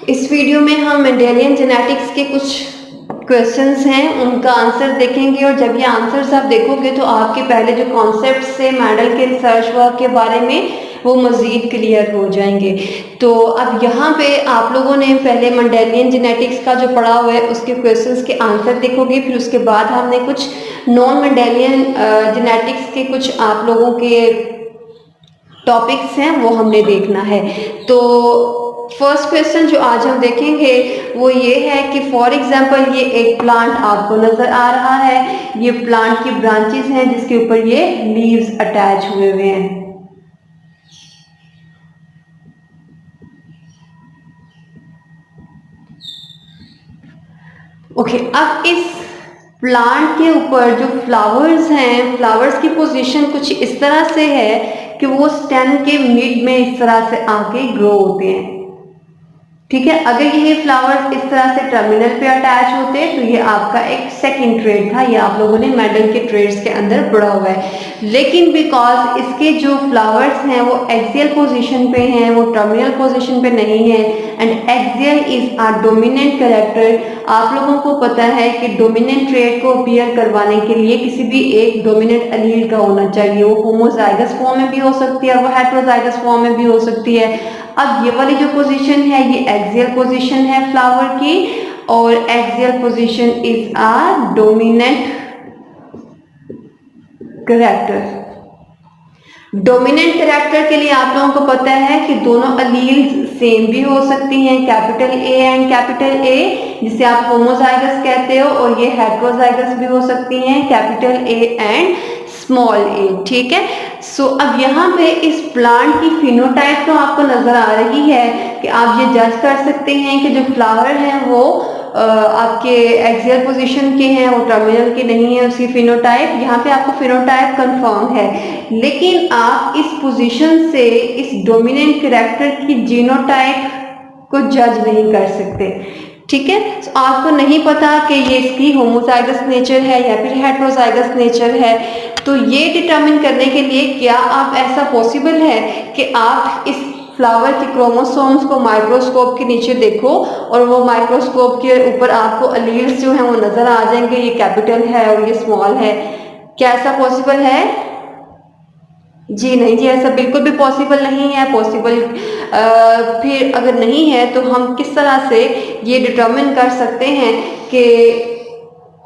इस वीडियो में हम मेंडेलियन जेनेटिक्स के कुछ क्वेश्चंस हैं उनका आंसर देखेंगे और जब ये आंसर्स आप देखोगे तो आपके पहले जो कॉन्सेप्ट्स थे मेंडल के रिसर्च वर्क के बारे में वो मज़ीद क्लियर हो जाएंगे। तो अब यहाँ पे आप लोगों ने पहले मेंडेलियन जेनेटिक्स का जो पढ़ा हुआ है उसके क्वेश्चंस के आंसर देखोगे, फिर उसके बाद हमने कुछ नॉन मेंडेलियन जेनेटिक्स के कुछ आप लोगों के टॉपिक्स हैं वो हमने देखना है। तो फर्स्ट क्वेश्चन जो आज हम देखेंगे वो ये है कि फॉर एग्जांपल ये एक प्लांट आपको नजर आ रहा है, ये प्लांट की ब्रांचेस हैं जिसके ऊपर ये लीव्स अटैच हुए हुए हैं। ओके, अब इस प्लांट के ऊपर जो फ्लावर्स हैं, फ्लावर्स की पोजीशन कुछ इस तरह से है कि वो स्टेम के मिड में इस तरह से आके ग्रो होते हैं। ठीक है, अगर ये फ्लावर्स इस तरह से टर्मिनल पे अटैच होते तो ये आपका एक सेकंड ट्रेड था, ये आप लोगों ने मेंडल के ट्रेड्स के अंदर पढ़ा हुआ है। लेकिन बिकॉज इसके जो फ्लावर्स हैं वो एक्सियल पोजीशन पे हैं, वो टर्मिनल पोजीशन पे नहीं है, and axial is a dominant character. आप लोगों को पता है कि डोमिनेंट ट्रेड को अपीयर करवाने के लिए किसी भी एक डोमिनेंट एलील का होना चाहिए। वो होमोजाइगस फॉर्म में भी हो सकती है और वो हेटेरोजाइगस फॉर्म में भी हो सकती है। अब ये वाली जो पोजीशन है ये एक्सियल पोजीशन है फ्लावर की, और axial position is a dominant character. Dominant character के लिए आप लोगों को पता है कि दोनों अलील्स सेम भी हो सकती हैं, कैपिटल ए एंड कैपिटल ए, जिसे आप होमोजाइगस कहते हो, और ये हेटेरोजाइगस भी हो सकती हैं, capital A and small A. ठीक है, सो अब यहाँ पे इस प्लांट की फिनोटाइप तो आपको नजर आ रही है कि आप ये जज कर सकते हैं कि जो फ्लावर हैं वो आपके एक्सियल पोजीशन के हैं, वो टर्मिनल के नहीं है। उसकी फिनोटाइप यहाँ पे आपको फिनोटाइप कंफर्म है, लेकिन आप इस पोजीशन से इस डोमिनेंट कैरेक्टर की जीनोटाइप को जज नहीं कर सकते। ठीक है, तो आपको नहीं पता कि ये इसकी होमोजाइगस नेचर है या फिर हेटेरोजाइगस नेचर है। तो ये डिटरमिन करने के लिए क्या आप ऐसा पॉसिबल है कि आप इस फ्लावर के क्रोमोसोम्स को माइक्रोस्कोप के नीचे देखो और वो माइक्रोस्कोप के ऊपर आपको अलील्स जो हैं वो नजर आ जाएंगे, ये कैपिटल है और ये स्मॉल है। क्या ऐसा पॉसिबल है? जी नहीं जी, ऐसा बिल्कुल भी पॉसिबल नहीं है। पॉसिबल फिर अगर नहीं है तो हम किस तरह से ये डिटरमिन कर सकते हैं कि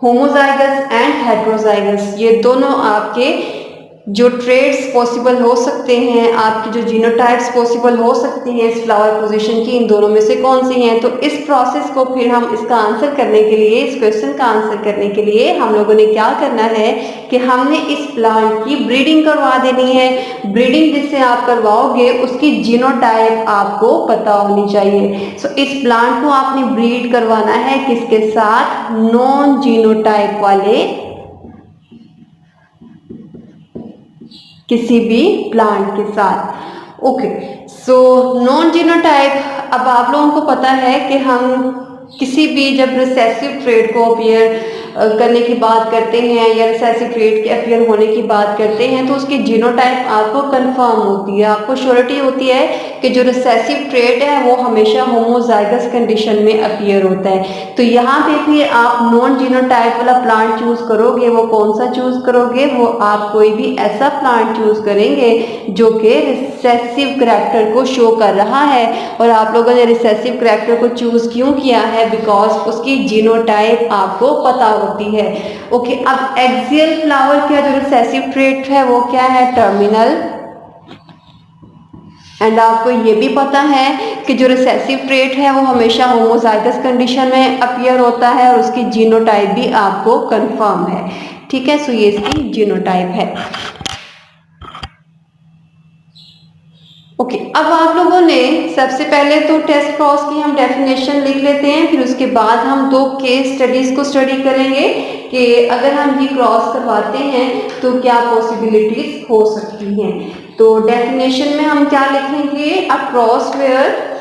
होमोजाइगस एंड हेटेरोजाइगस ये दोनों आपके जो ट्रेड्स पॉसिबल हो सकते हैं, आपकी जो जीनोटाइप्स पॉसिबल हो सकती हैं इस फ्लावर पोजीशन की, इन दोनों में से कौन सी हैं? तो इस प्रोसेस को फिर हम इसका आंसर करने के लिए, इस क्वेश्चन का आंसर करने के लिए हम लोगों ने क्या करना है कि हमने इस प्लांट की ब्रीडिंग करवा देनी है। ब्रीडिंग जिससे आप करवाओगे उसकी जीनोटाइप आपको पता होनी चाहिए। सो इस प्लांट को आपने ब्रीड करवाना है किसके साथ? नॉन जीनोटाइप वाले किसी भी प्लांट के साथ। ओके, सो नॉन जीनोटाइप, अब आप लोगों को पता है कि हम किसी भी जब रिसेसिव ट्रेड को अपीयर करने की बात करते हैं या रिसेसिव ट्रेड के अपीयर होने की बात करते हैं तो उसकी जीनोटाइप आपको कंफर्म होती है, आपको श्योरिटी होती है कि जो रिसेसिव ट्रेड है वो हमेशा होमोजाइगस कंडीशन में अपीयर होता है। तो यहाँ पे भी आप नॉन जीनोटाइप वाला प्लांट चूज करोगे, वो कौन सा चूज करोगे? वो आप कोई भी ऐसा प्लांट चूज करेंगे जो कि रिसेसिव करैक्टर को शो कर रहा है। और आप लोगों ने रिसेसिव करैक्टर को चूज क्यों किया है? बिकॉज उसकी जीनोटाइप आपको पता होती है। ओके, अब एक्सियल फ्लावर का जो रिसेसिव ट्रेट है वो क्या है? टर्मिनल। एंड आपको ये भी पता है कि जो रिसेसिव ट्रेट है वो हमेशा होमोजाइगस कंडीशन में अपीयर होता है और उसकी जीनोटाइप भी आपको कंफर्म है। ठीक है, सो ये इसकी जीनोटाइप है। ओके, अब आप लोगों ने सबसे पहले तो टेस्ट क्रॉस की हम डेफिनेशन लिख लेते हैं, फिर उसके बाद हम दो केस स्टडीज को स्टडी करेंगे कि अगर हम ये क्रॉस करवाते हैं तो क्या पॉसिबिलिटीज हो सकती हैं। तो डेफिनेशन में हम क्या लिखेंगे? A cross where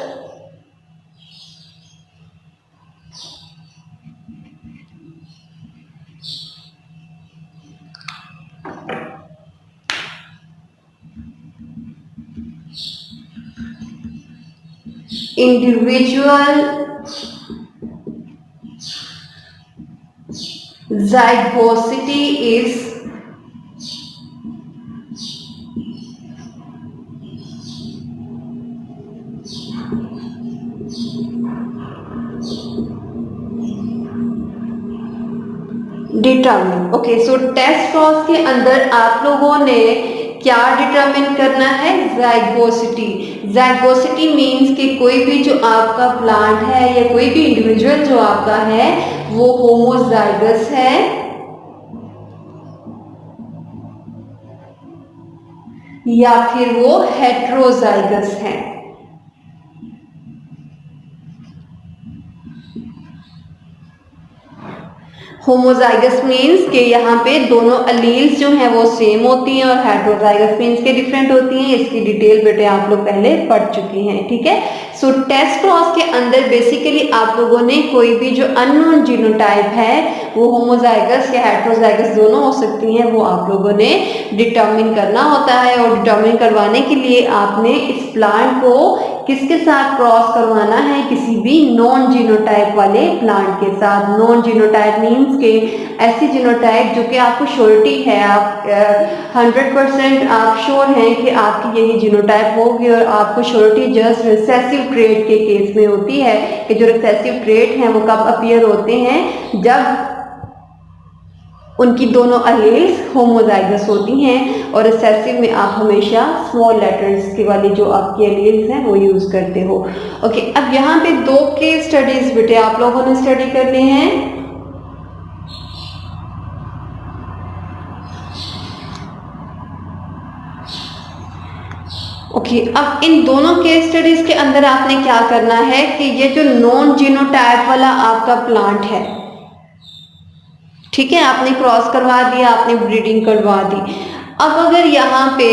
individual zygosity is determined. Okay, so test cross के अंदर आप लोगों ने क्या डिटरमिन करना है? जाइगोसिटी। जाइगोसिटी मीन्स कि कोई भी जो आपका प्लांट है या कोई भी इंडिविजुअल जो आपका है वो होमोजाइगस है या फिर वो हेट्रोजाइगस है। होमोजाइगस मीन्स के यहाँ पे दोनों अलील्स जो हैं वो सेम होती हैं और हेट्रोजाइगस मीन्स के डिफरेंट होती हैं। इसकी डिटेल बेटे आप लोग पहले पढ़ चुकी हैं, ठीक है। सो टेस्ट क्रॉस के अंदर बेसिकली आप लोगों ने कोई भी जो अननोन जीनोटाइप है वो होमोजाइगस या हेट्रोजाइगस दोनों हो सकती हैं, वो आप लोगों ने डिटर्मिन करना होता है। और डिटर्मिन करवाने के लिए आपने इस प्लांट को किसके साथ क्रॉस करवाना है? किसी भी नॉन जीनोटाइप वाले प्लांट के साथ। नॉन जीनोटाइप मीन्स के ऐसी जीनोटाइप जो कि आपको श्योरिटी है, आप 100% आप श्योर हैं कि आपकी यही जीनोटाइप होगी। और आपको श्योरिटी जस्ट रिसेसिव ट्रेट के केस में होती है कि जो रिसेसिव ट्रेट हैं वो कब अपीयर होते हैं? जब उनकी दोनों अलील्स होमोजाइगस होती हैं। और रिसेसिव में आप हमेशा स्मॉल लेटर्स के वाली जो आपकी अलील्स हैं वो यूज करते हो। ओके, अब यहाँ पे दो केस स्टडीज बेटे आप लोगों ने स्टडी करने हैं। ओके, अब इन दोनों केस स्टडीज के अंदर आपने क्या करना है कि ये जो नॉन जीनोटाइप वाला आपका प्लांट है, ठीक है, आपने क्रॉस करवा दिया, आपने ब्रीडिंग करवा दी। अब अगर यहाँ पे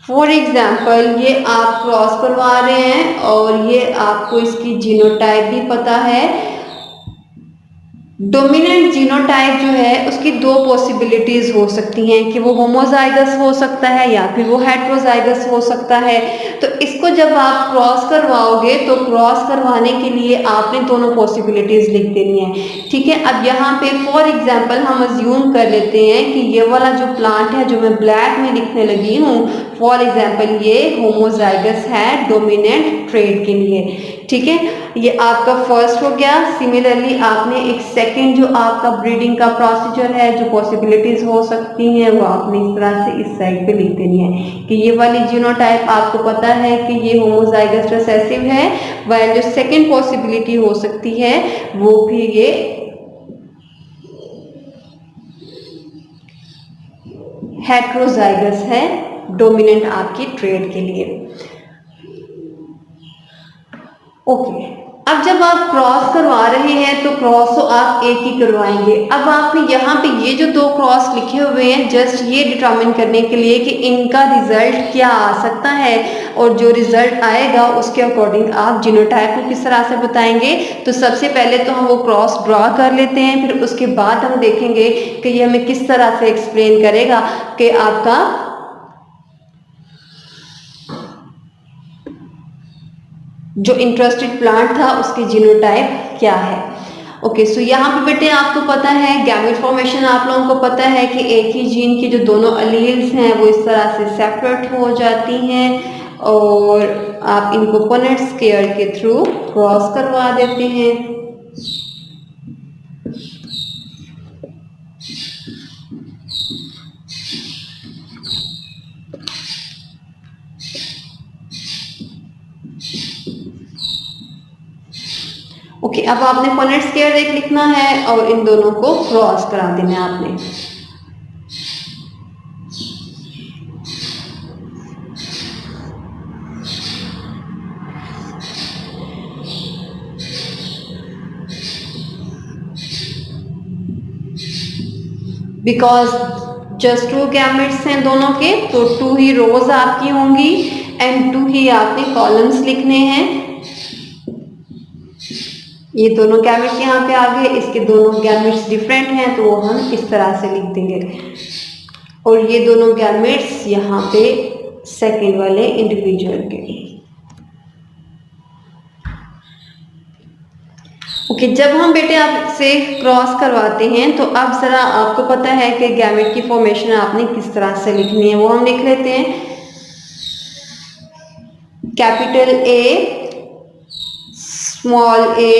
फॉर एग्जाम्पल ये आप क्रॉस करवा रहे हैं और ये आपको इसकी जीनोटाइप भी पता है, डोमिनेंट जीनोटाइप जो है उसकी दो पॉसिबिलिटीज हो सकती हैं कि वो होमोजाइगस हो सकता है या फिर वो हेट्रोजाइगस हो सकता है। तो इसको जब आप क्रॉस करवाओगे तो क्रॉस करवाने के लिए आपने दोनों पॉसिबिलिटीज लिख देनी है, ठीक है। अब यहाँ पे फॉर एग्जांपल हम अज्यूम कर लेते हैं कि ये वाला जो प्लांट है जो मैं ब्लैक में लिखने लगी हूँ, फॉर एग्जाम्पल ये होमोजाइगस है डोमिनेंट ट्रेट के लिए, ठीक है। ये आपका फर्स्ट हो गया। सिमिलरली आपने एक सेकंड जो आपका ब्रीडिंग का प्रोसीजर है, जो पॉसिबिलिटीज हो सकती हैं वो आपने इस तरह से इस साइड पे लिख देनी है कि ये वाली जीनोटाइप आपको पता है कि ये होमोजाइगस रिसेसिव है, वाइल जो सेकंड पॉसिबिलिटी हो सकती है वो फिर ये हेट्रोजाइगस है डोमिनेंट आपकी ट्रेट के लिए। ओके, अब जब आप क्रॉस करवा रहे हैं तो क्रॉस तो आप एक ही करवाएंगे। अब आपने यहाँ पे ये जो दो क्रॉस लिखे हुए हैं जस्ट ये डिटरमिन करने के लिए कि इनका रिजल्ट क्या आ सकता है, और जो रिजल्ट आएगा उसके अकॉर्डिंग आप जीनोटाइप को किस तरह से बताएंगे। तो सबसे पहले तो हम वो क्रॉस ड्रॉ कर लेते हैं, फिर उसके बाद हम देखेंगे कि ये हमें किस तरह से एक्सप्लेन करेगा कि आपका जो इंटरेस्टेड प्लांट था उसकी जीनोटाइप क्या है। ओके, सो यहाँ पे बेटे आपको पता है गैमेट फॉर्मेशन आप लोगों को पता है कि एक ही जीन की जो दोनों अलील्स हैं वो इस तरह से सेपरेट हो जाती हैं और आप इनको पुनेट स्क्वायर के थ्रू क्रॉस करवा देते हैं। ओके, अब आपने पुनेट स्क्वायर एक लिखना है और इन दोनों को क्रॉस करा देना है आपने। बिकॉज जस्ट 2 गैमेट्स हैं दोनों के, तो 2 ही रोज आपकी होंगी एंड 2 ही आपने कॉलम्स लिखने हैं। ये दोनों गैमेट्स यहाँ पे आ गए, इसके दोनों गैमेट्स डिफरेंट हैं तो वो हम इस तरह से लिख देंगे, और ये दोनों गैमेट्स यहाँ पे सेकंड वाले इंडिविजुअल के। ओके जब हम बेटे आपसे क्रॉस करवाते हैं तो अब जरा आपको पता है कि गैमेट की फॉर्मेशन आपने किस तरह से लिखनी है, वो हम लिख लेते हैं। Capital A, small A,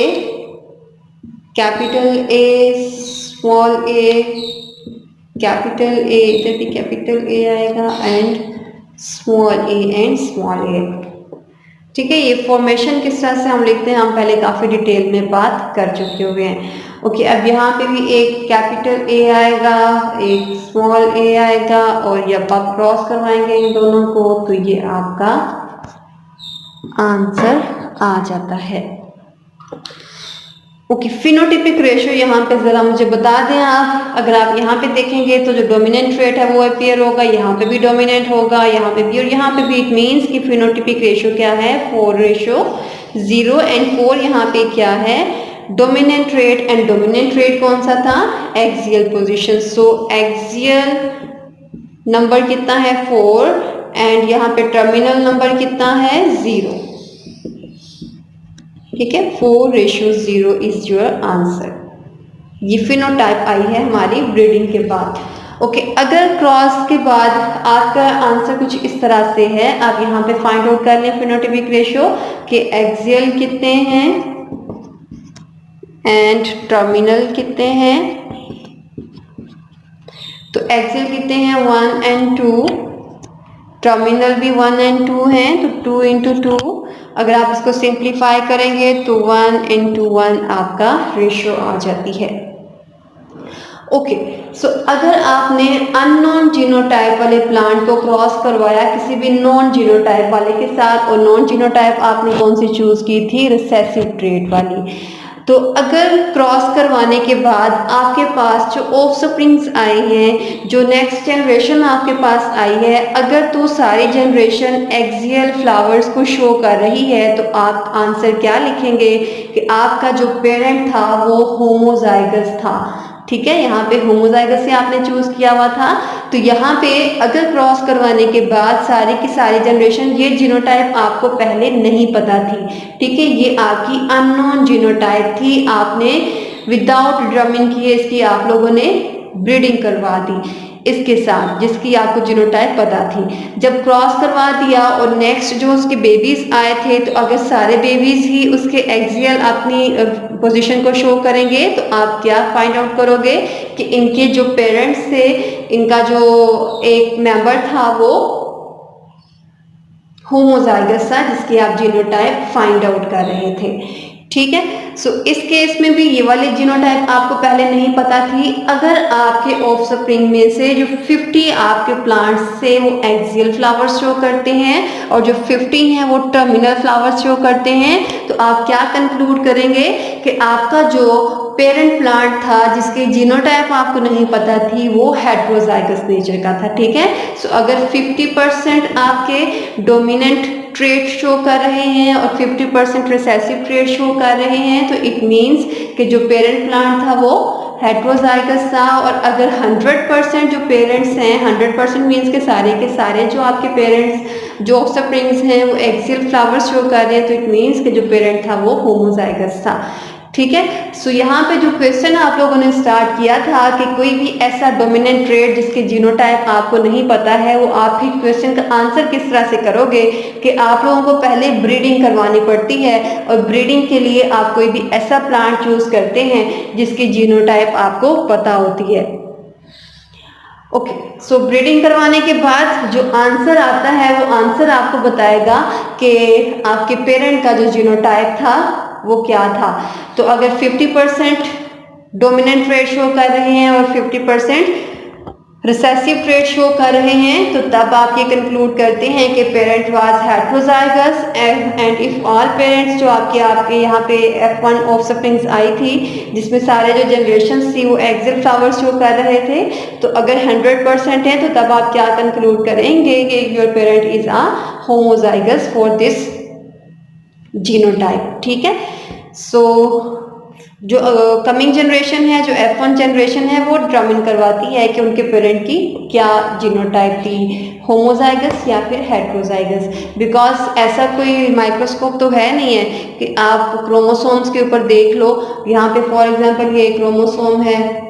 capital A, small A, capital A, इधर भी कैपिटल ए आएगा and small A and small A. ठीक है, ये फॉर्मेशन किस तरह से हम लिखते हैं हम पहले काफ़ी डिटेल में बात कर चुके हुए हैं। ओके अब यहाँ पे भी एक कैपिटल ए आएगा, एक स्मॉल ए आएगा और जब आप क्रॉस करवाएंगे इन दोनों को तो ये आपका आंसर आ जाता है। ओके फिनोटिपिक रेशियो यहाँ पे जरा मुझे बता दें आप। अगर आप यहाँ पे देखेंगे तो जो डोमिनेंट ट्रेट है वो अपीयर होगा, यहाँ पे भी डोमिनेंट होगा, यहाँ पे भी और यहाँ पे भी। इट मीन्स कि फिनोटिपिक रेशियो क्या है 4:0 एंड 4 यहाँ पे क्या है dominant trait and dominant trait कौन सा था एक्सियल पोजीशन। सो एक्सियल नंबर कितना है 4 एंड यहाँ पे टर्मिनल नंबर कितना है 0। ठीक है 4:0 इज योर आंसर। ये फिनोटाइप आई है हमारी ब्रीडिंग के बाद। ओके अगर क्रॉस के बाद आपका आंसर कुछ इस तरह से है, आप यहाँ पे फाइंड आउट कर लें फिनोटाइपिक रेशियो कि एक्सियल कितने हैं एंड टर्मिनल कितने हैं। तो एक्सियल कितने हैं 1 and 2, टर्मिनल भी 1 and 2 हैं तो 2 into 2। अगर आप इसको सिंप्लीफाई करेंगे तो 1 into 1 आपका रेशियो आ जाती है। ओके सो अगर आपने अननोन जीनोटाइप वाले प्लांट को क्रॉस करवाया किसी भी नॉन जीनोटाइप वाले के साथ, और नॉन जीनोटाइप आपने कौन सी चूज की थी रिसेसिव ट्रेट वाली, तो अगर क्रॉस करवाने के बाद आपके पास जो ऑफस्प्रिंग्स आई हैं, जो नेक्स्ट जनरेशन आपके पास आई है, अगर तो सारी जनरेशन एक्सियल फ्लावर्स को शो कर रही है तो आप आंसर क्या लिखेंगे कि आपका जो पेरेंट था वो होमोजाइगस था। ठीक है यहाँ पे होमोजाइगस से आपने चूज किया हुआ था। तो यहाँ पे अगर क्रॉस करवाने के बाद सारी की सारी जनरेशन, ये जीनोटाइप आपको पहले नहीं पता थी। ठीक है ये आपकी अननोन जीनोटाइप थी, आपने विदाउट ड्रमिंग किए इसकी आप लोगों ने ब्रीडिंग करवा दी इसके साथ जिसकी आपको जीनोटाइप पता थी। जब क्रॉस करवा दिया और नेक्स्ट जो उसके बेबीज आए थे, तो अगर सारे बेबीज ही उसके एक्सियल अपनी पोजीशन को शो करेंगे तो आप क्या फाइंड आउट करोगे कि इनके जो पेरेंट्स थे, इनका जो एक मेंबर था वो होमोजाइगस था जिसकी आप जीनोटाइप फाइंड आउट कर रहे थे। ठीक है सो इस केस में भी ये वाली जीनोटाइप आपको पहले नहीं पता थी। अगर आपके ऑफस्प्रिंग में से जो 50 आपके प्लांट्स से वो एक्सियल फ्लावर्स शो करते हैं और जो 50 हैं वो टर्मिनल फ्लावर्स शो करते हैं, तो आप क्या कंक्लूड करेंगे कि आपका जो पेरेंट प्लांट था जिसकी जीनोटाइप आपको नहीं पता थी वो हेटेरोजाइगस नेचर का था। ठीक है सो अगर 50% आपके डोमिनेंट ट्रेट शो कर रहे हैं और 50% रिसेसिव ट्रेट शो कर रहे हैं, तो इट मीन्स कि जो पेरेंट प्लांट था वो हेटेरोजाइगस था। और अगर 100% जो पेरेंट्स हैं, 100% मीन्स के सारे जो आपके पेरेंट्स जो ऑफस्प्रिंग्स हैं वो एक्सियल फ्लावर्स शो कर रहे हैं, तो इट मीन्स कि जो पेरेंट था वो होमोजाइगस था। ठीक है सो यहाँ पे जो क्वेश्चन आप लोगों ने स्टार्ट किया था कि कोई भी ऐसा डोमिनेंट ट्रेट जिसके जीनोटाइप आपको नहीं पता है, वो आप ही क्वेश्चन का आंसर किस तरह से करोगे कि आप लोगों को पहले ब्रीडिंग करवानी पड़ती है और ब्रीडिंग के लिए आप कोई भी ऐसा प्लांट चूज करते हैं जिसकी जीनोटाइप आपको पता होती है। ओके सो ब्रीडिंग करवाने के बाद जो आंसर आता है वो आंसर आपको बताएगा कि आपके पेरेंट का जो जीनोटाइप था वो क्या था। तो अगर 50% डोमिनेंट ट्रेट शो कर रहे हैं और 50% रिसेसिव ट्रेट शो कर रहे हैं, तो तब आप ये कंक्लूड करते हैं कि parent was heterozygous and if all parents जो आपके यहाँ पे F1 ऑफस्प्रिंग्स आई थी जिसमें सारे जो जनरेशन थी वो एक्सियल फ्लावर्स शो कर रहे थे, तो अगर 100% है तो तब आप क्या कंक्लूड करेंगे कि your parent is a homozygous for this genotype. ठीक है सो जो कमिंग जनरेशन है, जो F1 जनरेशन है, वो डिटरमिन करवाती है कि उनके पेरेंट की क्या जीनोटाइप थी, होमोजाइगस या फिर हेट्रोजाइगस। बिकॉज ऐसा कोई माइक्रोस्कोप तो है नहीं है कि आप क्रोमोसोम्स के ऊपर देख लो, यहाँ पे फॉर एग्जांपल ये क्रोमोसोम है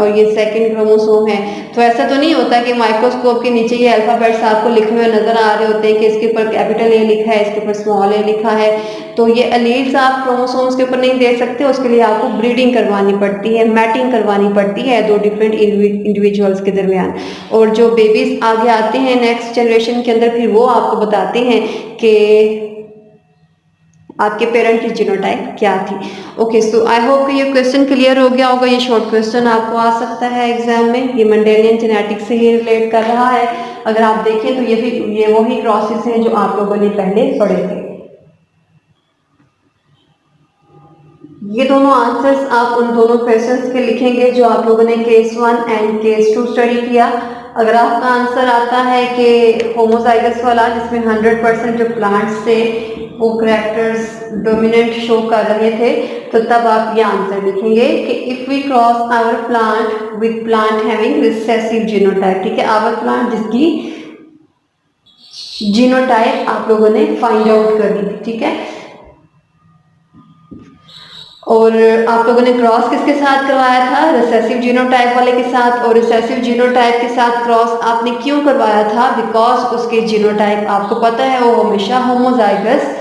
और ये सेकंड क्रोमोसोम है, तो ऐसा तो नहीं होता कि माइक्रोस्कोप के नीचे ये अल्फाबेट्स आपको लिखे हुए नजर आ रहे होते हैं कि इसके ऊपर कैपिटल ए लिखा है, इसके ऊपर स्मॉल ए लिखा है। तो ये एलील्स आप क्रोमोसोम्स के ऊपर नहीं दे सकते, उसके लिए आपको ब्रीडिंग करवानी पड़ती है, मैटिंग करवानी पड़ती है दो डिफरेंट इंडिविजुअल्स के दरमियान। और जो बेबीज आगे आते हैं नेक्स्ट जनरेशन के अंदर, फिर वो आपको बताते हैं कि आपके पेरेंट की जीनोटाइप क्या थी। ओके, सो आई होप कि ये क्वेश्चन क्लियर हो गया होगा। ये शॉर्ट क्वेश्चन आपको आ सकता है एग्जाम में, ये मेंडेलियन जेनेटिक्स से ही रिलेट कर रहा है। अगर आप देखें तो ये वही क्रॉसेस हैं जो आप लोगों ने पहले पढ़े थे। ये दोनों आंसर्स आप उन दोनों क्वेश्चंस के लिखेंगे जो आप लोगों ने केस 1 एंड केस 2 स्टडी किया। अगर आपका आंसर आता है कि होमोजाइगस वाला, जिसमें 100% जो प्लांट्स थे वो कैरेक्टर्स डोमिनेंट शो कर रहे थे, तो तब आप ये आंसर लिखेंगे कि if we cross our plant with plant having recessive genotype. ठीक है, आवर प्लांट जिसकी जीनोटाइप आप लोगों ने फाइंड आउट करनी थी। ठीक है, और आप लोगों ने क्रॉस किसके साथ करवाया था? रिसेसिव जीनोटाइप वाले के साथ। और रिसेसिव जीनोटाइप के साथ क्रॉस आपने क्यों करवाया था? बिकॉज उसके जीनोटाइप आपको पता है वो हमेशा होमोजाइगस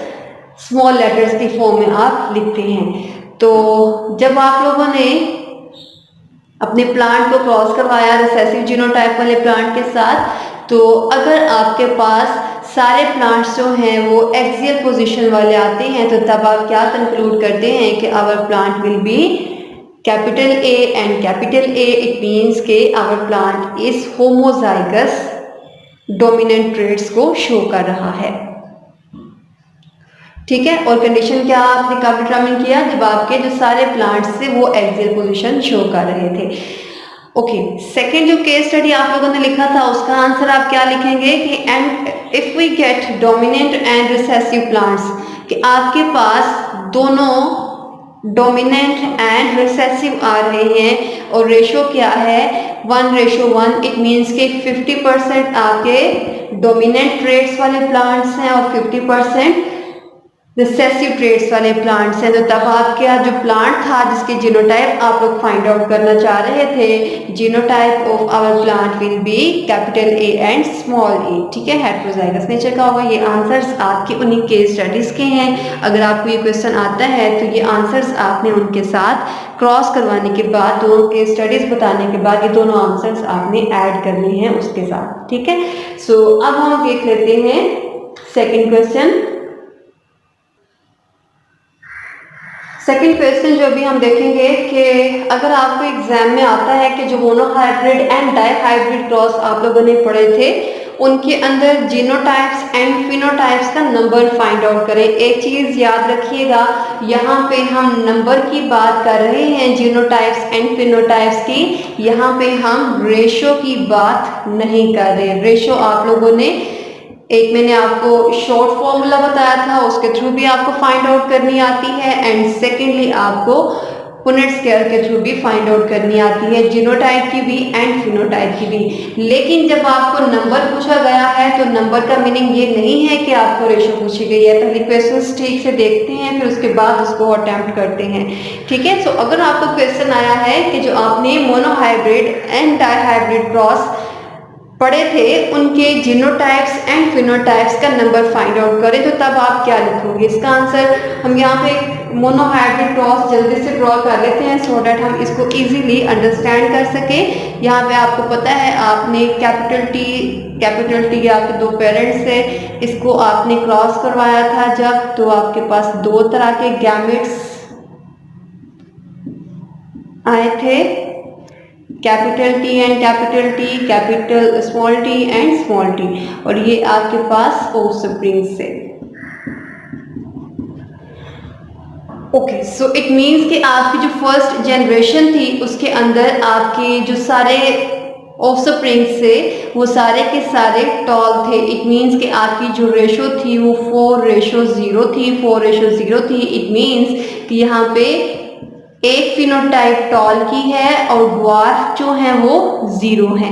स्मॉल लेटर्स की फॉर्म में आप लिखते हैं। तो जब आप लोगों ने अपने प्लांट को क्रॉस करवाया रिसेसिव जीनोटाइप वाले प्लांट के साथ, तो अगर आपके पास सारे प्लांट्स जो हैं वो एक्सियल पोजीशन वाले आते हैं, तो तब आप क्या कंक्लूड करते हैं कि our plant will be capital A and capital A. It means के our plant is homozygous, dominant traits को शो कर रहा है। ठीक है, और कंडीशन क्या आपने कब डिटरमिन किया? जब आपके जो सारे प्लांट्स थे वो एक्सियल पोजीशन शो कर रहे थे। ओके, सेकेंड जो केस स्टडी आप लोगों ने लिखा था उसका आंसर आप क्या लिखेंगे कि and if we get dominant and recessive plants, कि आपके पास दोनों डोमिनेंट एंड रिसेसिव आ रहे हैं और रेशो क्या है? 1:1। इट मीन्स के 50% आपके डोमिनेंट ट्रेट्स वाले प्लांट्स हैं और 50% रिसेसिव ट्रेट्स वाले प्लांट्स हैं। तो तब आपका जो प्लांट था जिसके जीनोटाइप आप लोग फाइंड आउट करना चाह रहे थे, genotype of our plant will be capital A and small A. ठीक है, हेट्रोजाइगस नेचर का होगा। ये आंसर्स आपके उन्हीं केस स्टडीज के हैं। अगर आपको ये क्वेश्चन आता है तो ये आंसर्स आपने उनके साथ क्रॉस करवाने के बाद, दोनों केस स्टडीज बताने के बाद, ये दोनों आंसर्स आपने ऐड करने हैं उसके साथ। ठीक है, सो अब हम देख लेते हैं सेकेंड क्वेश्चन। सेकेंड क्वेश्चन जो भी हम देखेंगे कि अगर आपको एग्जाम में आता है कि जो मोनोहाइब्रिड एंड डाइहाइब्रिड क्रॉस आप लोगों ने पढ़े थे, उनके अंदर जीनोटाइप्स एंड फिनोटाइप्स का नंबर फाइंड आउट करें। एक चीज याद रखिएगा, यहाँ पे हम नंबर की बात कर रहे हैं जीनोटाइप्स एंड फिनोटाइप्स की, यहाँ पे हम रेशो की बात नहीं कर रहे। रेशो आप लोगों ने एक मैंने आपको शॉर्ट फॉर्मूला बताया था, उसके थ्रू भी आपको फाइंड आउट करनी आती है, एंड सेकेंडली आपको पुनेट स्क्वायर के थ्रू भी फाइंड आउट करनी आती है, जीनोटाइप की भी एंड फिनोटाइप की भी। लेकिन जब आपको नंबर पूछा गया है तो नंबर का मीनिंग ये नहीं है कि आपको रेशो पूछी गई है। पहले क्वेश्चंस ठीक से देखते हैं, फिर उसके बाद उसको अटेम्प्ट करते हैं। ठीक है, सो अगर आपको क्वेश्चन आया है कि जो आपने मोनोहाइब्रिड एंड डाइहाइब्रिड क्रॉस पढ़े थे उनके जीनोटाइप्स एंड फिनोटाइप्स का नंबर फाइंड आउट करें, तो तब आप क्या लिखोगे? इसका आंसर हम यहाँ पे मोनोहाइब्रिड क्रॉस जल्दी से ड्रॉ कर लेते हैं सो डैट हम इसको इजीली अंडरस्टैंड कर सके। यहाँ पे आपको पता है आपने कैपिटल टी आपके दो पेरेंट्स है, इसको आपने क्रॉस करवाया था जब, तो आपके पास दो तरह के गैमेट्स आए थे, capital T and capital T, capital small T and small T, और ये आपके पास ऑफस्प्रिंग से। ओके, सो इट मीन्स कि आपकी जो फर्स्ट जनरेशन थी उसके अंदर आपके जो सारे ऑफस्प्रिंग से वो सारे के सारे टॉल थे। इट मीन्स कि आपकी जो रेशो थी वो 4:0 थी, 4:0 थी। इट मीन्स कि यहाँ पे एक फिनोटाइप टॉल की है और ड्वार्फ जो है वो 0 है।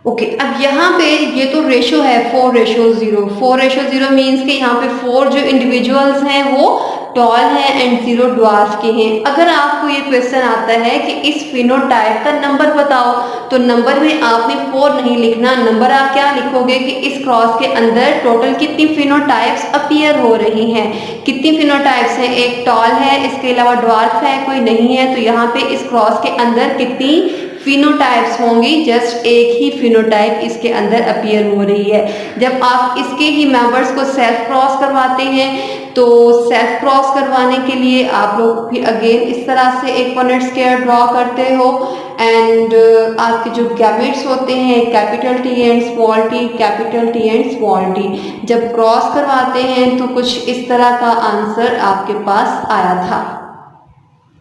ओके अब यहाँ पे ये तो रेशो है 4:0। 4:0 मीन्स कि यहाँ पे 4 जो इंडिविजुअल्स हैं वो टॉल हैं एंड 0 ड्वार्फ के हैं। अगर आपको ये क्वेश्चन आता है कि इस फिनोटाइप का नंबर बताओ, तो नंबर में आपने 4 नहीं लिखना, नंबर आप क्या लिखोगे कि इस क्रॉस के अंदर टोटल कितनी फिनोटाइप्स अपीयर हो रही हैं। कितनी फिनोटाइप्स हैं, एक टॉल है, इसके अलावा ड्वार्फ है कोई नहीं है, तो यहाँ पे इस क्रॉस के अंदर कितनी फिनोटाइप्स होंगी, जस्ट एक ही फिनोटाइप इसके अंदर अपीयर हो रही है। जब आप इसके ही मेंबर्स को सेल्फ क्रॉस करवाते हैं तो सेल्फ क्रॉस करवाने के लिए आप लोग फिर अगेन इस तरह से एक पनेट स्क्वायर ड्रॉ करते हो एंड आपके जो गैमेट्स होते हैं capital T and small T, capital T and small T, जब क्रॉस करवाते हैं तो कुछ इस तरह का आंसर आपके पास आया था।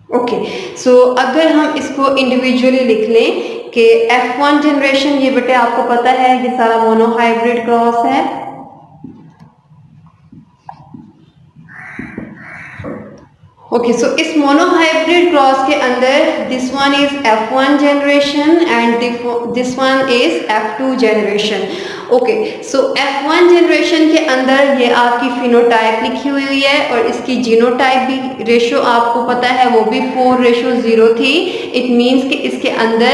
ओके सो अगर हम इसको इंडिविजुअली लिख लें कि F1 जनरेशन, ये बेटे आपको पता है ये सारा मोनोहाइब्रिड क्रॉस है। ओके सो इस मोनोहाइब्रिड क्रॉस के अंदर this one is F1 generation and this one is F2 generation. Okay so F1 generation के अंदर ये आपकी फिनोटाइप लिखी हुई है और इसकी जीनोटाइप भी रेशो आपको पता है वो भी 4:0 थी। इट मीन्स कि इसके अंदर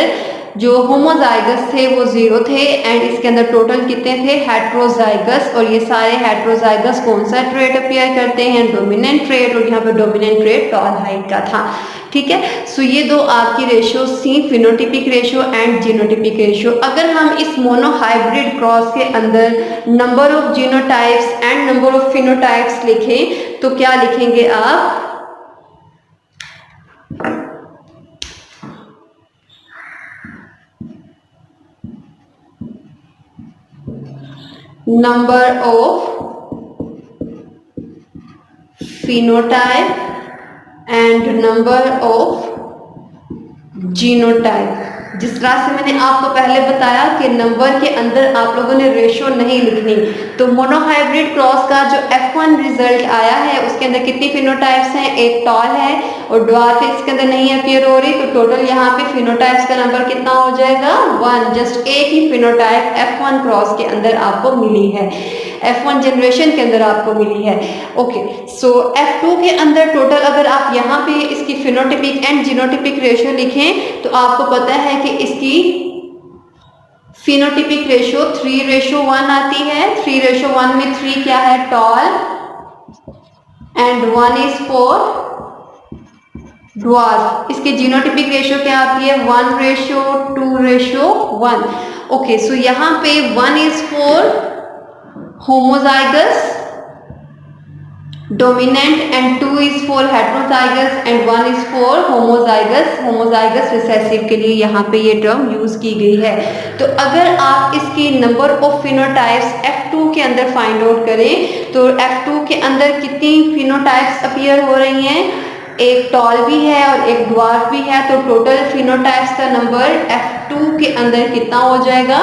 जो होमोजाइगस थे वो 0 थे एंड इसके अंदर टोटल कितने थे, हेट्रोजाइगस, और ये सारे हेट्रोजाइगस कौन सा ट्रेट अपीयर करते हैं, डोमिनेंट ट्रेट, और यहाँ पे डोमिनेंट ट्रेट टॉल हाइट का था। ठीक है सो ये दो आपकी रेशियो थी, phenotypic ratio and genotypic ratio. अगर हम इस मोनोहाइब्रिड क्रॉस के अंदर number of genotypes and number of phenotypes लिखें तो क्या लिखेंगे आप, number of phenotype and number of genotype। जिस तरह से मैंने आपको पहले बताया कि नंबर के अंदर आप लोगों ने रेशो नहीं लिखनी, तो मोनोहाइब्रिड क्रॉस का जो F1 रिजल्ट आया है उसके अंदर कितनी फिनोटाइप्स हैं, एक टॉल है और ड्वार्फ इसके अंदर नहीं अपीयर हो रही, तो टोटल यहाँ पे फिनोटाइप्स का नंबर कितना हो जाएगा 1। जस्ट एक ही फिनोटाइप F1 क्रॉस के अंदर आपको मिली है, F1 जनरेशन के अंदर आपको मिली है। ओके सो F2 के अंदर टोटल अगर आप यहाँ पे इसकी फिनोटिपिक एंड जीनोटिपिक रेशियो लिखें तो आपको पता है कि इसकी फिनोटिपिक रेशियो 3:1 आती है। 3:1 में 3 क्या है, tall, and 1 is for dwarf. इसके जीनोटिपिक रेशियो क्या आती है, 1:2:1। ओके सो यहाँ पे 1 is for homozygous dominant and 2 is for heterozygous and 1 is for homozygous recessive के लिए यहाँ पे ये टर्म यूज की गई है। तो अगर आप इसकी नंबर ऑफ फिनोटाइप्स F2 के अंदर फाइंड आउट करें तो F2 के अंदर कितनी फिनोटाइप्स अपीयर हो रही हैं, एक टॉल भी है और एक ड्वार्फ भी है, तो टोटल फिनोटाइप्स का नंबर F2 के अंदर कितना हो जाएगा,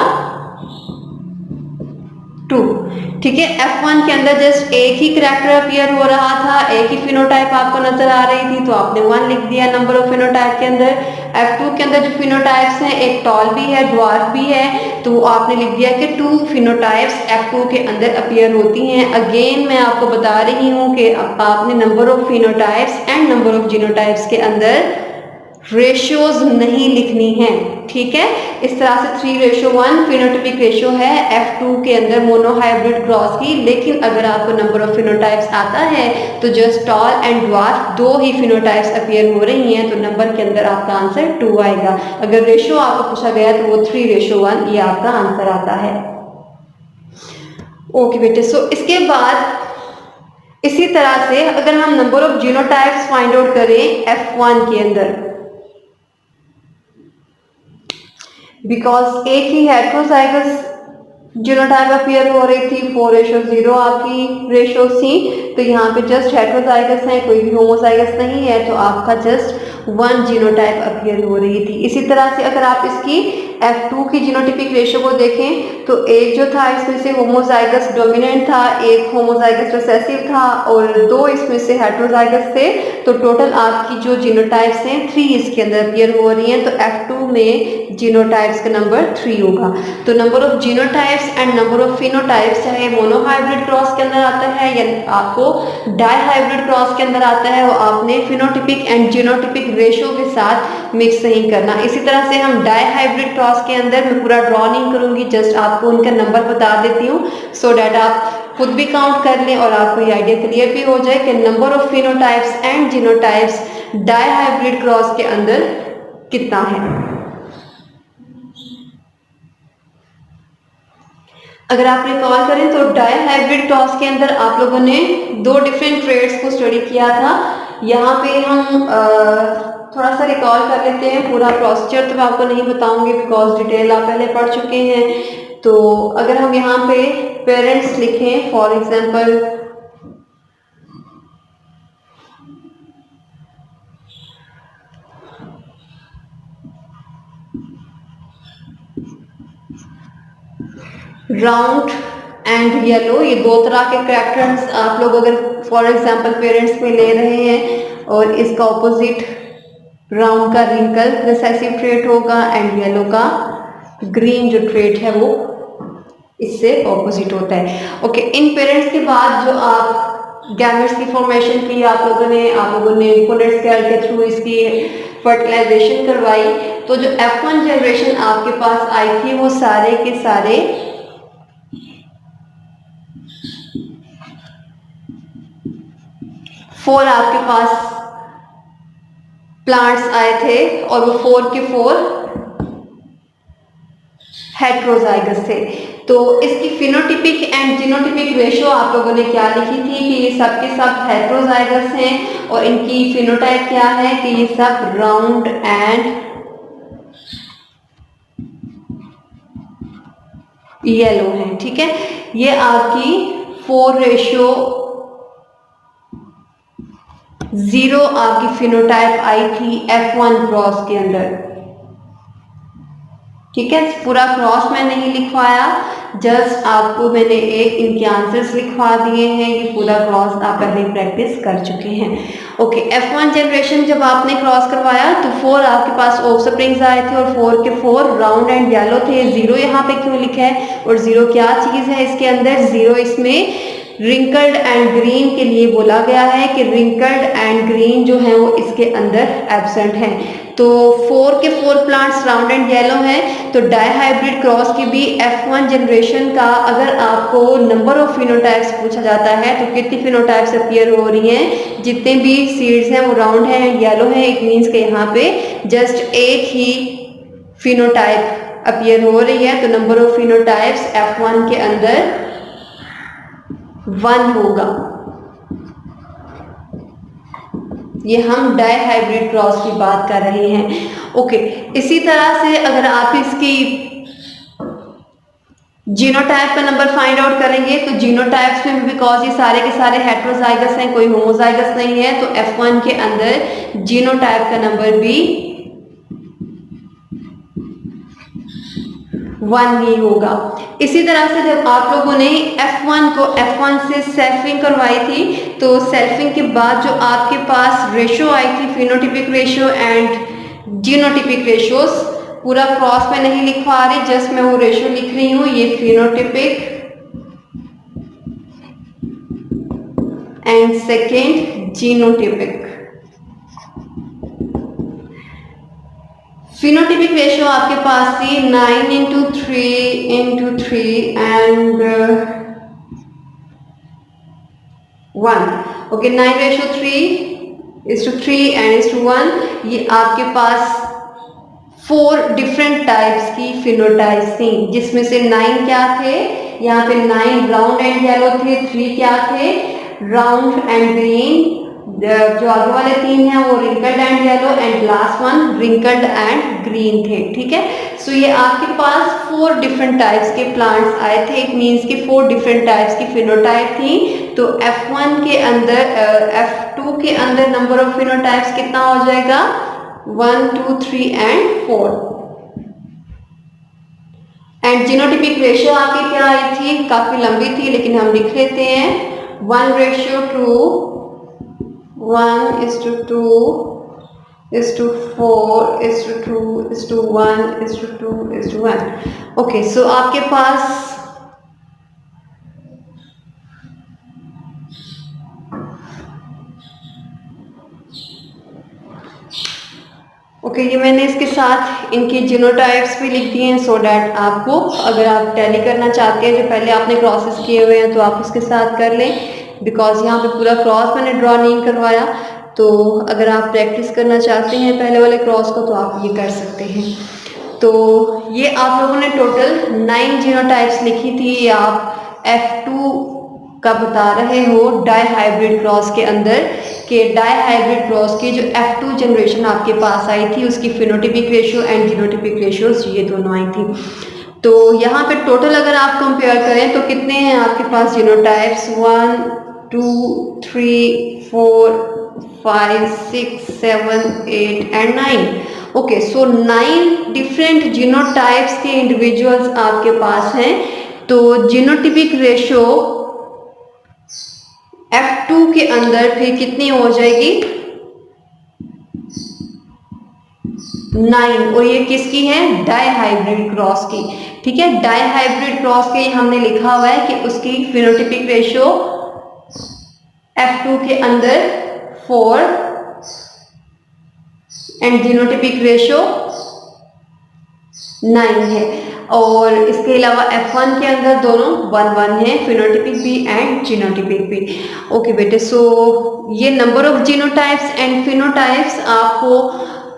2। ठीक है F1 के अंदर जस्ट एक ही करैक्टर अपीयर हो रहा था, एक ही फिनोटाइप आपको नजर आ रही थी, तो आपने 1 लिख दिया नंबर ऑफ फिनोटाइप के अंदर। F2 के अंदर जो फिनोटाइप्स हैं एक टॉल भी है ड्वार्फ भी है, तो आपने लिख दिया कि 2 फिनोटाइप्स F2 के अंदर अपीयर होती हैं। अगेन मैं आपको बता रही हूँ कि आपने number of phenotypes and number of genotypes के अंदर रेशियोज नहीं लिखनी है। ठीक है इस तरह से 3:1 फिनोटिपिक रेशियो है F2 के अंदर मोनोहाइब्रिड क्रॉस की, लेकिन अगर आपको नंबर ऑफ फिनोटाइप्स आता है तो just tall and dwarf 2 he phenotypes appear हो रही हैं, तो नंबर के अंदर आपका आंसर 2 आएगा। अगर रेशियो आपको पूछा गया तो वो 3:1 ये आपका आंसर आता है। ओके बेटे सो इसके बाद इसी तरह से अगर हम number of genotypes find out करें F1 के अंदर, बिकॉज एक ही हेट्रोजाइगस जीनोटाइप अपीयर हो रही थी, 4:0 आपकी रेशियो थी, तो यहाँ पे जस्ट हेट्रोजाइगस है, कोई भी होमोजाइगस नहीं है, तो आपका जस्ट 1 जीनोटाइप अपीयर हो रही थी। इसी तरह से अगर आप इसकी F2 की जीनोटिपिक रेशियो को देखें तो एक जो था इसमें से होमोजाइगस डोमिनेंट था, एक होमोजाइगस रिसेसिव था और 2 इसमें से हेटेरोजाइगस थे। तो टोटल आपकी जो जीनोटाइप्स हैं 3 इसके अंदर अपीयर हो रही हैं। तो F2 में जीनोटाइप्स का नंबर 3 होगा। तो number of genotypes and number of phenotypes चाहे मोनोहाइब्रिड क्रॉस के अंदर आता है या आपको डायहाइब्रिड क्रॉस के अंदर आता है, वो आपने फिनोटिपिक एंड जीनोटिपिक रेशियो के साथ मिक्स नहीं करना। इसी तरह से हम डायहाइब्रिड क्रॉस के अंदर मैं पूरा ड्रॉ नहीं करूंगी, जस्ट आपको उनका नंबर बता देती हूँ सो डैट आप खुद भी काउंट कर लें और आपको ये आइडिया क्लियर भी हो जाए कि number of phenotypes and genotypes dihybrid cross के अंदर कितना है। अगर आप रिकॉल करें तो डायहाइब्रिड क्रॉस के अंदर आप लोगों ने 2 डिफरेंट ट्रेड्स को स्टडी किया था। यहाँ पे हम थोड़ा सा रिकॉल कर लेते हैं। पूरा प्रोसीजर तो मैं आपको नहीं बताऊंगी बिकॉज डिटेल आप पहले पढ़ चुके हैं। तो अगर हम यहाँ पे पेरेंट्स लिखें for example round and yellow, ये 2 तरह के कैरेक्टर्स आप लोग अगर फॉर एग्जांपल पेरेंट्स में ले रहे हैं और इसका ऑपोजिट राउंड का रिंकल रिसेसिव ट्रेट होगा एंड येलो का ग्रीन जो ट्रेट है वो इससे ऑपोजिट होता है। ओके, इन पेरेंट्स के बाद जो आप गैमेट्स की फॉर्मेशन की आप लोगों ने पुनेट स्केल के थ्रू इसकी फर्टिलाइजेशन करवाई। तो जो F1 जनरेशन आपके पास आई थी वो सारे के सारे 4 आपके पास प्लांट्स आए थे और वो 4 के 4 हेटेरोजाइगस थे। तो इसकी फिनोटिपिक एंड जीनोटिपिक रेशियो आप लोगों ने क्या लिखी थी कि ये सब के सब हेटेरोजाइगस हैं और इनकी फिनोटाइप क्या है कि ये सब राउंड एंड येलो हैं। ठीक है, ये आपकी 4:0 आपकी फिनोटाइप आई थी F1 क्रॉस के अंदर। ठीक है, पूरा क्रॉस मैं नहीं लिखवाया, जस्ट आपको मैंने एक इनके आंसर्स लिखवा दिए हैं। ये पूरा क्रॉस आप पहले प्रैक्टिस कर चुके हैं। ओके, F1 जनरेशन जब आपने क्रॉस करवाया तो 4 आपके पास ऑफस्प्रिंग्स आए थे और 4 के 4 राउंड एंड येलो थे। 0 यहाँ पे क्यों लिखा है और 0 क्या चीज है इसके अंदर? 0 इसमें रिंकल्ड एंड ग्रीन के लिए बोला गया है कि रिंकल्ड एंड ग्रीन जो है वो इसके अंदर एब्सेंट है। तो 4 के 4 प्लांट्स राउंड एंड येलो हैं। तो डायहाइब्रिड क्रॉस की भी F1 जनरेशन का अगर आपको नंबर ऑफ फिनोटाइप्स पूछा जाता है तो कितनी फिनोटाइप्स अपीयर हो रही हैं? जितने भी सीड्स हैं वो राउंड हैं एंड येलो हैं। इट मीन्स के यहाँ पे जस्ट एक ही फिनोटाइप अपीयर हो रही है। तो नंबर ऑफ फिनोटाइप्स F1 के अंदर 1 होगा। ये हम डायहाइब्रिड क्रॉस की बात कर रहे हैं। ओके, इसी तरह से अगर आप इसकी जीनोटाइप का नंबर फाइंड आउट करेंगे तो जीनोटाइप्स में बिकॉज ये सारे के सारे हेटेरोजाइगस हैं, कोई होमोजाइगस नहीं है, तो F1 के अंदर जीनोटाइप का नंबर भी 1 ही होगा। इसी तरह से जब आप लोगों ने F1 को F1 से सेल्फिंग करवाई थी तो सेल्फिंग के बाद जो आपके पास रेशियो आई थी phenotypic ratio and genotypic ratios, पूरा क्रॉस में नहीं लिखवा रही, जस्ट मैं वो रेशियो लिख रही हूँ। ये phenotypic and second genotypic. Phenotypic ratio आपके पास थी 9:3 एंड 1। Okay, 9:3 and 1। ये आपके पास 4 डिफरेंट टाइप्स की फिनोटाइप्स थी, जिसमें से 9 क्या थे? यहाँ पे 9 राउंड एंड येलो थे, 3 क्या थे? Round and green. जो आगे वाले 3 हैं वो wrinkled and yellow and last one wrinkled and green थे। ठीक है, सो ये आपके पास 4 डिफरेंट टाइप्स के प्लांट्स आए थे। इट मीन्स कि 4 डिफरेंट टाइप्स की फिनोटाइप थी। तो F1 के अंदर F2 के अंदर नंबर ऑफ फिनोटाइप्स कितना हो जाएगा? 1, 2, 3 एंड 4। एंड जीनोटिपिक रेशियो आपकी क्या आई थी, काफी लंबी थी लेकिन हम लिख लेते हैं 1:2:4:2:1:1. ओके, सो आपके पास ये मैंने इसके साथ इनकी जीनोटाइप्स भी लिख दिए हैं सो डैट आपको, अगर आप टैली करना चाहते हैं जो पहले आपने क्रॉसेस किए हुए हैं तो आप उसके साथ कर लें, बिकॉज यहाँ पे पूरा क्रॉस मैंने ड्रॉ नहीं करवाया। तो अगर आप प्रैक्टिस करना चाहते हैं पहले वाले क्रॉस को तो आप ये कर सकते हैं। तो ये आप लोगों ने टोटल 9 जीनोटाइप्स लिखी थी, आप F2 का बता रहे हो डाई हाइब्रिड क्रॉस के अंदर कि डाई हाइब्रिड क्रॉस की जो F2 जनरेशन आपके पास आई थी उसकी phenotypic ratio and genotypic ratios ये दोनों आई थी। तो यहाँ पे टोटल अगर आप कंपेयर करें तो कितने हैं आपके पास genotypes, 1 2 3 4 5 6 7 8 and 9। Okay, so 9 different genotypes के इंडिविजुअल्स आपके पास हैं। तो जीनोटिपिक रेशियो F2 के अंदर फिर कितनी हो जाएगी, 9, और ये किसकी है, डाई हाइब्रिड क्रॉस की। ठीक है, डाई हाइब्रिड क्रॉस के हमने लिखा हुआ है कि उसकी फिनोटिपिक रेशियो F2 के अंदर 4 एंड जीनोटिपिक रेशियो 9 है, और इसके अलावा F1 के अंदर दोनों 1 1 है, फिनोटिपिक भी एंड जीनोटिपिक भी। ओके बेटे, सो ये number of genotypes and phenotypes आपको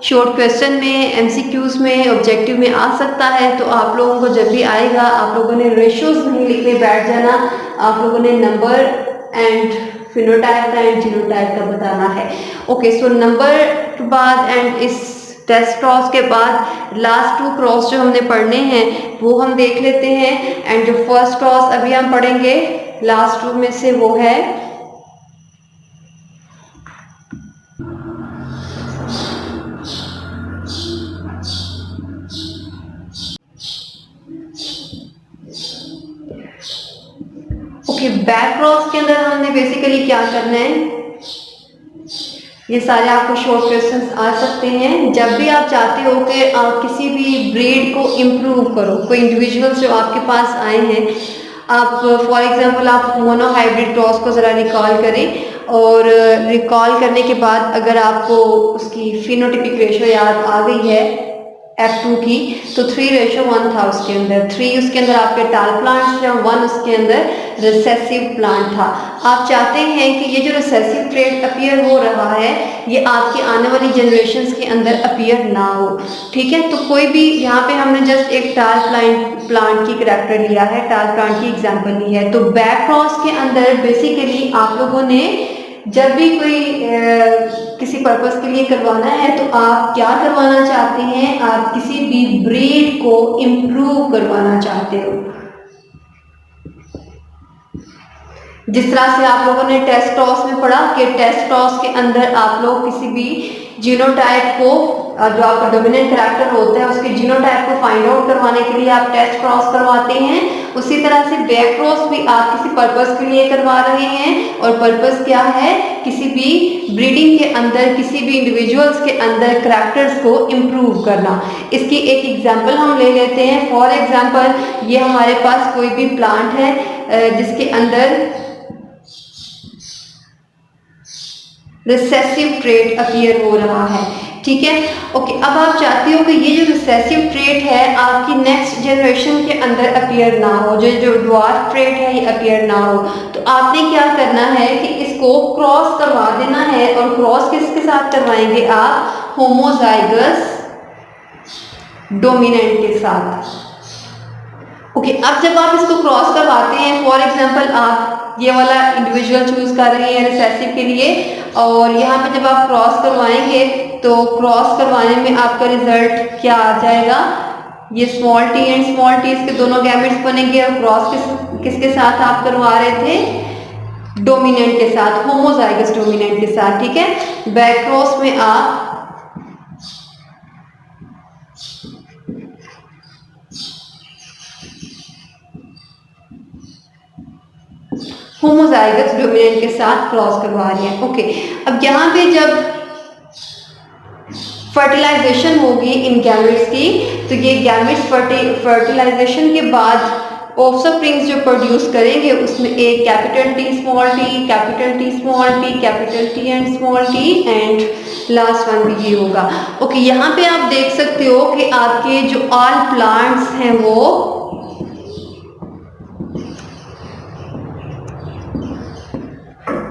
शॉर्ट क्वेश्चन में, एमसीक्यूज में, ऑब्जेक्टिव में आ सकता है। तो आप लोगों को जब भी आएगा आप लोगों ने रेशियोज नहीं लिखने बैठ जाना, आप लोगों ने नंबर एंड फिनोटाइप का एंड जीनोटाइप का बताना है। ओके, सो नंबर के बाद एंड इस टेस्ट क्रॉस के बाद लास्ट 2 क्रॉस जो हमने पढ़ने हैं वो हम देख लेते हैं। एंड जो फर्स्ट क्रॉस अभी हम पढ़ेंगे लास्ट 2 में से वो है बैक क्रॉस के अंदर हमने बेसिकली क्या करना है, ये सारे आपको शॉर्ट क्वेश्चंस आ सकते हैं। जब भी आप चाहते हो कि आप किसी भी ब्रीड को इम्प्रूव करो, कोई इंडिविजुअल्स जो आपके पास आए हैं, आप फॉर एग्जांपल आप मोनो हाइब्रिड क्रॉस को ज़रा रिकॉल करें, और रिकॉल करने के बाद अगर आपको उसकी फिनोटिपिक रेशियो याद आ गई है F2 की, तो 3:1 था उसके अंदर। 3 उसके अंदर आपके टाल प्लांट्स थे, 1 उसके अंदर रिसेसिव प्लांट था। आप चाहते हैं कि ये जो रिसेसिव ट्रेट अपीयर हो रहा है ये आपकी आने वाली जनरेशन्स के अंदर अपीयर ना हो। ठीक है, तो कोई भी यहाँ पे हमने जस्ट एक टाल प्लांट की करैक्टर लिया है, टाल प्लांट की एग्जाम्पल ली है। तो बैक क्रॉस के अंदर बेसिकली आप लोगों ने जब भी कोई किसी पर्पस के लिए करवाना है तो आप क्या करवाना चाहते हैं, आप किसी भी ब्रीड को इम्प्रूव करवाना चाहते हो। जिस तरह से आप लोगों ने टेस्ट क्रॉस में पढ़ा कि टेस्ट क्रॉस के अंदर आप लोग किसी भी जीनोटाइप को, जो आपका डोमिनेंट कैरेक्टर होता है उसके जीनोटाइप को फाइंड आउट करवाने के लिए आप टेस्ट क्रॉस करवाते हैं, उसी तरह से बैक क्रॉस भी आप किसी पर्पस के लिए करवा रहे हैं। और पर्पस क्या है, किसी भी ब्रीडिंग के अंदर किसी भी इंडिविजुअल्स के अंदर कैरेक्टर्स को इम्प्रूव करना। इसकी एक एग्जांपल हम ले लेते हैं। फॉर एग्जांपल ये हमारे पास कोई भी प्लांट है जिसके अंदर रिसेसिव ट्रेट अपीयर हो रहा है। ठीक है, ओके, अब आप चाहते हो कि ये जो रिसेसिव ट्रेट है आपकी नेक्स्ट जनरेशन के अंदर अपीयर ना हो, जो ड्वार्फ ट्रेट है ये अपीयर ना हो, तो आपने क्या करना है कि इसको क्रॉस करवा देना है। और क्रॉस किसके साथ करवाएंगे आप, होमोजाइगस डोमिनेंट के साथ। ओके, अब जब आप इसको क्रॉस करवाते हैं, फॉर एग्जांपल आप ये वाला इंडिविजुअल चूज कर रहे हैं रिसेसिव के लिए, और यहाँ पे जब आप क्रॉस करवाएंगे तो क्रॉस करवाने में आपका रिजल्ट क्या आ जाएगा, ये small T and small T इसके दोनों गैमेट्स बनेंगे। और क्रॉस किसके साथ आप करवा रहे थे, डोमिनेंट के साथ, होमोजाइगस डोमिनेंट के साथ। ठीक है, बैक क्रॉस में आप होमोजाइगस डोमिनेंट के साथ क्रॉस करवा रही है। ओके, अब यहाँ पे जब फर्टिलाइजेशन होगी इन गैमेट्स की, तो ये गैमेट्स फर्टिलाइजेशन के बाद ऑफस्प्रिंग्स जो प्रोड्यूस करेंगे उसमें एक capital T small T, capital T small T, capital T and small T and last one भी ये होगा। ओके, यहाँ पे आप देख सकते हो कि आपके जो ऑल प्लांट्स हैं वो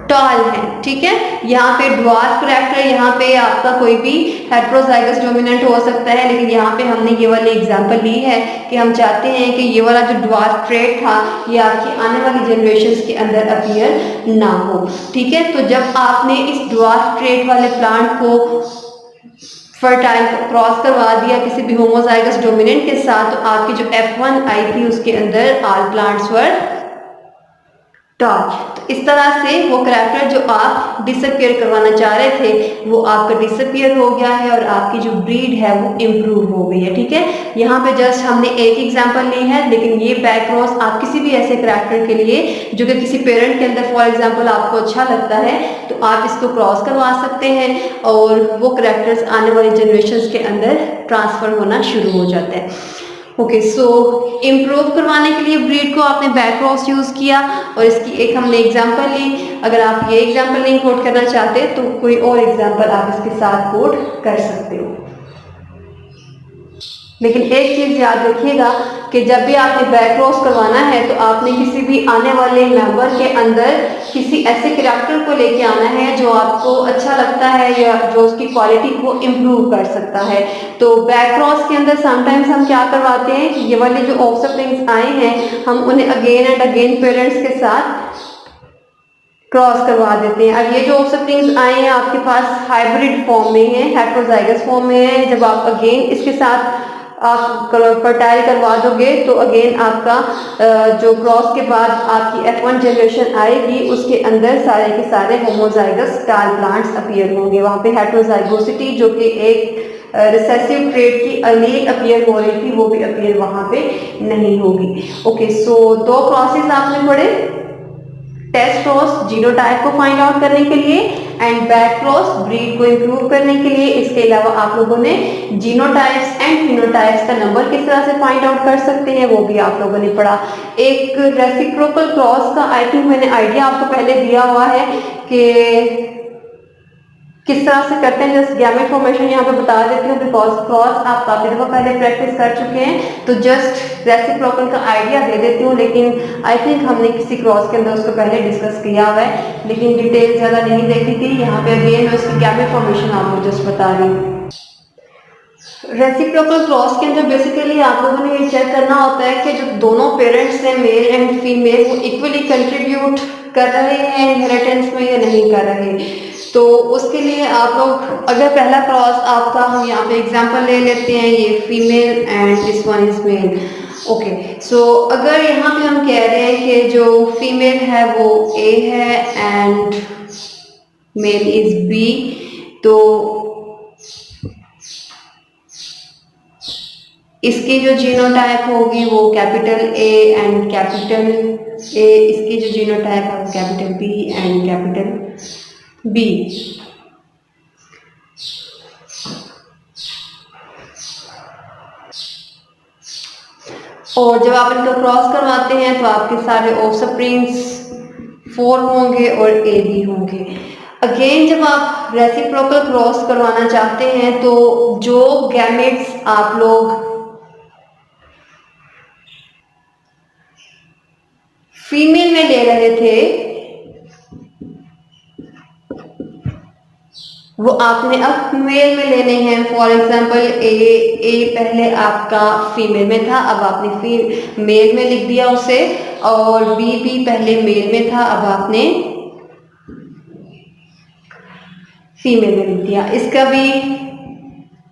टॉल है, ठीक है। यहाँ पे ड्वार्फ करैक्टर, यहाँ पे आपका कोई भी हेटेरोजाइगस डोमिनेंट हो सकता है, लेकिन यहाँ पे हमने ये वाली एग्जांपल ली है कि हम चाहते हैं कि ये वाला जो ड्वार्फ ट्रेट था ये आपकी आने वाली जनरेशंस के अंदर अपीयर ना हो, ठीक है। तो जब आपने इस ड्वार्फ ट्रेट वाले प्लांट को फर्टाइल क्रॉस करवा दिया किसी भी होमोजाइगस डोमिनेंट के साथ, तो आपकी जो F1 आई थी उसके अंदर ऑल प्लांट्स वर टॉल। तो इस तरह से वो करैक्टर जो आप डिसअपियर करवाना चाह रहे थे वो आपका डिसअपियर हो गया है और आपकी जो ब्रीड है वो इम्प्रूव हो गई है, ठीक है। यहाँ पे जस्ट हमने एक एग्जांपल ली है, लेकिन ये बैक क्रॉस आप किसी भी ऐसे करैक्टर के लिए जो कि किसी पेरेंट के अंदर फॉर एग्जांपल आपको अच्छा लगता है तो आप इसको क्रॉस करवा सकते हैं और वो करैक्टर्स आने वाली जनरेशंस के अंदर ट्रांसफर होना शुरू हो जाता है। ओके, सो इम्प्रूव करवाने के लिए ब्रीड को आपने बैक क्रॉस यूज़ किया और इसकी एक हमने एग्जांपल ली। अगर आप ये एग्जांपल नहीं कोट करना चाहते तो कोई और एग्जांपल आप इसके साथ कोट कर सकते हो। लेकिन एक चीज़ याद रखिएगा कि जब भी आपने बैक क्रॉस करवाना है तो आपने किसी भी आने वाले मेंबर के अंदर किसी ऐसे करैक्टर को लेके आना है जो आपको अच्छा लगता है या जो उसकी क्वालिटी को इम्प्रूव कर सकता है। तो बैक क्रॉस के अंदर समटाइम्स हम क्या करवाते हैं कि ये वाले जो ऑफस्प्रिंग्स आए हैं हम उन्हें अगेन एंड अगेन पेरेंट्स के साथ क्रॉस करवा देते हैं। अब ये जो ऑफस्प्रिंग्स आए हैं आपके पास हाइब्रिड फॉर्म में है, हेटेरोजाइगस फॉर्म में है। जब आप अगेन इसके साथ आप फर्टाइल करवा दोगे तो अगेन आपका जो क्रॉस के बाद आपकी F1 जनरेशन आएगी उसके अंदर सारे के सारे होमोजाइगस टाल प्लांट्स अपीयर होंगे। वहाँ पे हेटेरोजाइगोसिटी जो कि एक रिसेसिव ट्रेट की अलील अपीयर हो रही थी वो भी अपीयर वहाँ पे नहीं होगी। ओके, सो दो क्रॉसेस आपने पढ़े, टेस्ट क्रॉस जीनोटाइप को फाइंड आउट करने के लिए एंड बैक क्रॉस ब्रीड को इम्प्रूव करने के लिए। इसके अलावा आप लोगों ने जीनोटाइप्स एंड फिनोटाइप्स का नंबर किस तरह से फाइंड आउट कर सकते हैं वो भी आप लोगों ने पढ़ा। एक रेसिप्रोकल क्रॉस का आई थिंक मैंने आइडिया आपको पहले दिया हुआ है कि किस तरह से करते हैं। जस्ट गैमेट फॉर्मेशन यहाँ पे बता देती हूँ बिकॉज क्रॉस आप काफी दफा पहले प्रैक्टिस कर चुके हैं, तो जस्ट रेसिप्रोकल का आइडिया दे देती हूँ। लेकिन आई थिंक हमने किसी क्रॉस के अंदर उसको पहले डिस्कस किया हुआ है, लेकिन डिटेल ज्यादा नहीं देखी थी। यहाँ पे अगेन मैं उसकी गैमेट फॉर्मेशन आपको जस्ट बता रही हूँ। रेसिप्रोकल क्रॉस के अंदर बेसिकली आप लोगों ने ये चेक करना होता है कि जो दोनों पेरेंट्स हैं मेल एंड फीमेल वो इक्वली कंट्रीब्यूट कर रहे हैं इनहेरिटेंस में या नहीं कर रहे। तो उसके लिए आप लोग अगर पहला क्रॉस आपका हम यहाँ पे एग्जांपल ले लेते हैं, ये female and this one is male. Okay, so अगर यहाँ पे हम कह रहे हैं कि जो फीमेल है वो ए है एंड मेल इज बी, तो इसकी जो जीनोटाइप होगी वो capital A and capital A, इसकी जो जीनोटाइप है वो capital B and capital B. और जब आप इनको क्रॉस करवाते हैं तो आपके सारे ऑफस्प्रिंग्स 4 होंगे और ए बी होंगे। अगेन जब आप रेसिप्रोकल क्रॉस करवाना चाहते हैं तो जो गैमेट्स आप लोग फीमेल में ले रहे थे वो आपने अब मेल में लेने हैं। फॉर एग्जांपल ए पहले आपका फीमेल में था, अब आपने मेल में लिख दिया उसे, और बी पहले मेल में था, अब आपने फीमेल में लिख दिया। इसका भी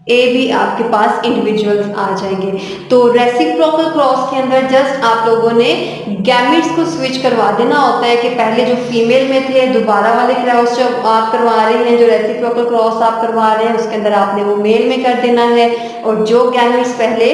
ए भी आपके पास इंडिविजुअल्स आ जाएंगे। तो रेसिप्रोकल क्रॉस के अंदर जस्ट आप लोगों ने गैमेट्स को स्विच करवा देना होता है कि पहले जो फीमेल में थे दोबारा वाले क्रॉस जो आप करवा रहे हैं, जो रेसिप्रोकल क्रॉस आप करवा रहे हैं उसके अंदर आपने वो मेल में कर देना है, और जो गैमेट्स पहले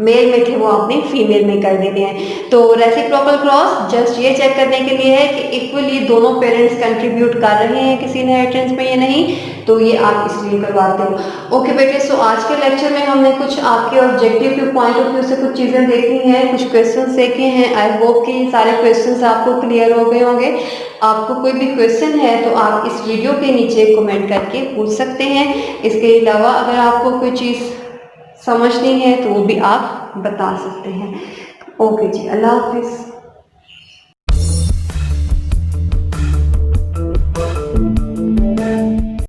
मेल में थे वो आपने फीमेल में कर देने हैं। तो रेसिप्रोकल क्रॉस जस्ट ये चेक करने के लिए है कि इक्वली दोनों पेरेंट्स कंट्रीब्यूट कर रहे हैं किसी इनहेरिटेंस में या नहीं, तो ये आप इसलिए करवाते हो। ओके बेटे, सो आज के लेक्चर में हमने कुछ आपके ऑब्जेक्टिव के पॉइंट ऑफ व्यू से कुछ चीज़ें देखी हैं, कुछ क्वेश्चन देखे हैं। आई होप कि सारे क्वेश्चन आपको क्लियर हो गए होंगे। आपको कोई भी क्वेश्चन है तो आप इस वीडियो के नीचे कमेंट करके पूछ सकते हैं। इसके अलावा अगर आपको कोई चीज़ समझ नहीं है तो वो भी आप बता सकते हैं। ओके जी, अल्लाह हाफिज़।